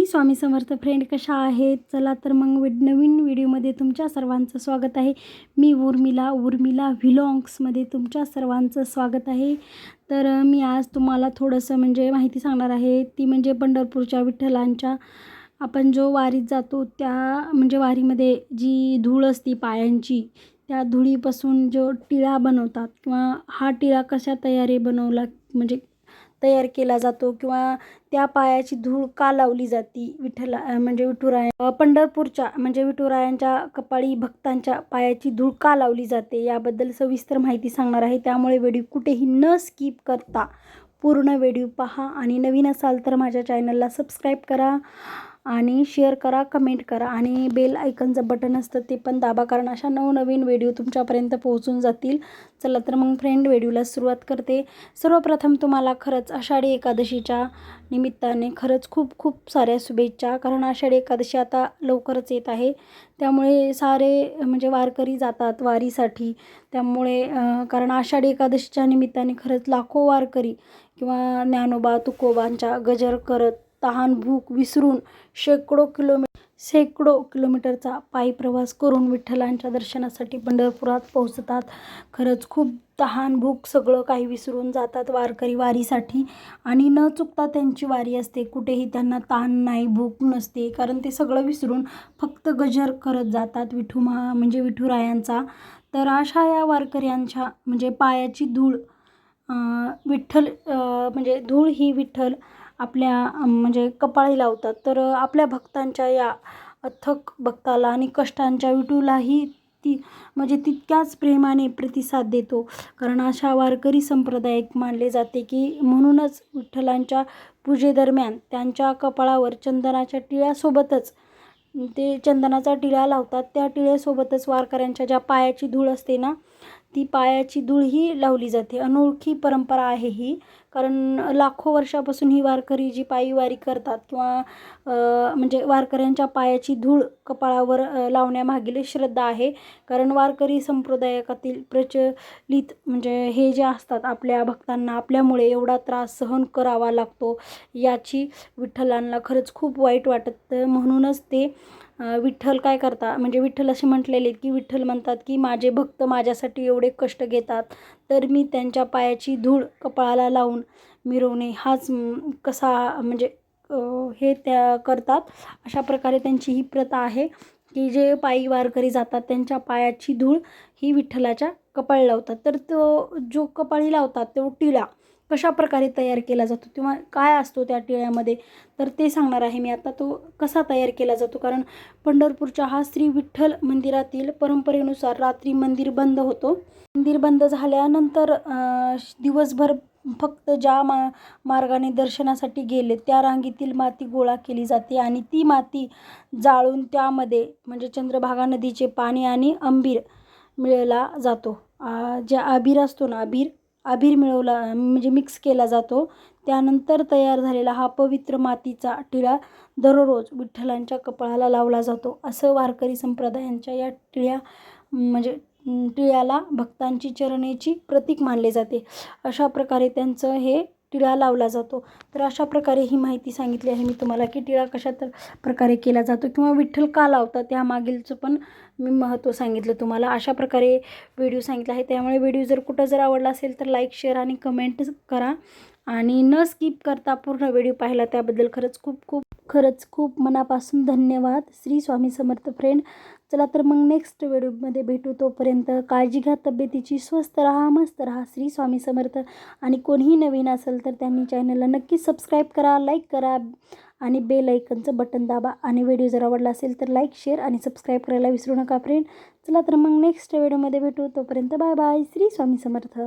Swami Samarth friend, कशा आहेत? चला तर मग नवीन व्हिडिओमध्ये तुमच्या सर्वांचं स्वागत आहे. मी उर्मिला व्हिलॉग्समध्ये तुमच्या सर्वांचं स्वागत आहे. तर मी आज तुम्हाला थोडंसं माहिती सांगणार आहे. ती म्हणजे पंढरपूरच्या विठ्ठलांच्या आपण जो वारीत जातो त्या वारीमध्ये जी धूळ असती पायांची, त्या धुळीपासून जो टिळा बनवतात किंवा हा टिळा कशा बनवला तयार केला जातो किंवा त्या पायाची धूळ का लावली जाती विठुराया पंढरपूरच्या विठुरायांच्या कपाळी भक्तांच्या पायाची धूळ का लावली जाते याबद्दल सविस्तर माहिती सांगणार आहे. त्यामुळे व्हिडिओ कुठेही न स्किप करता पूर्ण व्हिडिओ पहा आणि नवीन असाल तर माझ्या चॅनलला सबस्क्राईब करा आणि शेअर करा, कमेंट करा आणि बेल आयकॉनचं बटन असतं ते पण दाबा, कारण अशा नवनवीन व्हिडिओ तुमच्यापर्यंत पोहोचून जातील. चला तर मग फ्रेंड, व्हिडिओला सुरुवात करते. सर्वप्रथम तुम्हाला खरंच आषाढी एकादशीच्या निमित्ताने खरंच खूप खूप साऱ्या शुभेच्छा, कारण आषाढी एकादशी आता लवकरच येत आहे. त्यामुळे सारे वारकरी जातात वारीसाठी. त्यामुळे कारण आषाढी एकादशीच्या निमित्ताने खरंच लाखो वारकरी किंवा ज्ञानोबा तुकोबांच्या गजर करत तहान भूक विसरून शेकडो किलोमीटरचा पायी प्रवास करून विठ्ठलांच्या दर्शनासाठी पंढरपुरात पोहोचतात. खरंच खूप तहान भूक सगळं काही विसरून जातात वारकरी वारीसाठी आणि न चुकता त्यांची वारी असते. कुठेही त्यांना ताण नाही, भूक नसते, कारण ते सगळं विसरून फक्त गजर करत जातात विठुरायांचा. तर अशा या वारकऱ्यांच्या पायाची धूळ विठ्ठल धूळ ही विठ्ठल आपल्या कपाळी लावतात. तर आपल्या भक्तांच्या या अथक भक्ताला आणि कष्टांच्या विठूलाही ती तितक्याच प्रेमाने प्रतिसाद देतो, कारण अशा वारकरी संप्रदायिक मानले जाते की म्हणूनच विठ्ठलांच्या पूजेदरम्यान त्यांच्या कपाळावर चंदनाच्या टिळ्यासोबतच ते चंदनाचा टिळा लावतात. त्या टिळ्यासोबतच वारकऱ्यांच्या ज्या पायाची धूळ असते ना, ती पायाची धूळ ही लावली जाते. अनोळखी परंपरा आहे ही, कारण लाखो वर्षापासून ही वारकरी जी पायी वारी करतात किंवा वारकऱ्यांच्या पायाची धूळ कपाळावर लावण्यामागील श्रद्धा आहे. कारण वारकरी संप्रदायातील प्रचलित हे जे असतात, आपल्या भक्तांना आपल्यामुळे एवढा त्रास सहन करावा लागतो याची विठ्ठलांना खरंच खूप वाईट वाटतं. म्हणूनच ते विठ्ठल काय करतात, विठ्ठल असे म्हटलेले की विठ्ठल म्हणतात की माझे भक्त माझ्यासाठी एवढे कष्ट घेतात, तर मी त्यांच्या पायाची धूळ कपाळाला लावून मिरवणे हाच कसा हे त्या करतात. अशा प्रकारे त्यांची ही प्रथा आहे की जे पायी वारकरी जातात त्यांच्या पायाची धूळ ही विठ्ठलाच्या कपाळी लावतात. तर तो जो कपाळी लावतात तो टिळा कशा प्रकारे तयार केला जातो किंवा काय असतो त्या टिळ्यामध्ये, तर ते सांगणार आहे मी आता. तो कसा तयार केला जातो, कारण पंढरपूरच्या हा श्री विठ्ठल मंदिरातील परंपरेनुसार रात्री मंदिर बंद होतो. मंदिर बंद झाल्यानंतर दिवसभर फक्त ज्या मार्गाने दर्शनासाठी गेले त्या रांगेतील माती गोळा केली जाते आणि ती माती जाळून त्यामध्ये चंद्रभागा नदीचे पाणी आणि अंबीर मिळवला जातो. जे आबीर असतो ना, आबीर मिळवला मिक्स केला जातो. त्यानंतर तयार झालेला हा पवित्र मातीचा टिळा दररोज विठ्ठलांच्या कपाळाला लावला जातो. असं वारकरी संप्रदायांच्या या टिळ्याला भक्तांची चरणेची प्रतीक मानले जाते. अशा प्रकारे त्यांचं हे टिळा लावला जातो. तर अशा प्रकारे ही माहिती सांगितली आहे मी तुम्हाला की टिळा कशा प्रकारे केला जातो किंवा विठ्ठल का लावतात त्यामागीलचं पण मी महत्त्व सांगितलं तुम्हाला. अशा प्रकारे व्हिडिओ सांगितला आहे. त्यामुळे व्हिडिओ जर कुठं आवडला असेल तर लाईक, शेअर आणि कमेंट करा आणि न स्किप करता पूर्ण व्हिडिओ पाहिला त्याबद्दल खरंच खूप मनापासून धन्यवाद. श्री स्वामी समर्थ फ्रेंड. चला तर मग नेक्स्ट व्हिडिओमध्ये भेटू. तोपर्यंत काळजी घ्या तब्येतीची, स्वस्त राहा, मस्त राहा. श्री स्वामी समर्थ. आणि कोणीही नवीन असेल तर त्यांनी चॅनलला नक्की सबस्क्राईब करा, लाईक करा आणि बेल आयकॉनचं बटन दाबा. आणि व्हिडिओ जर आवडला असेल तर लाईक, शेअर आणि सबस्क्राईब करायला विसरू नका फ्रेंड. चला तर मग नेक्स्ट व्हिडिओमध्ये भेटू. तोपर्यंत बाय बाय. श्री स्वामी समर्थ.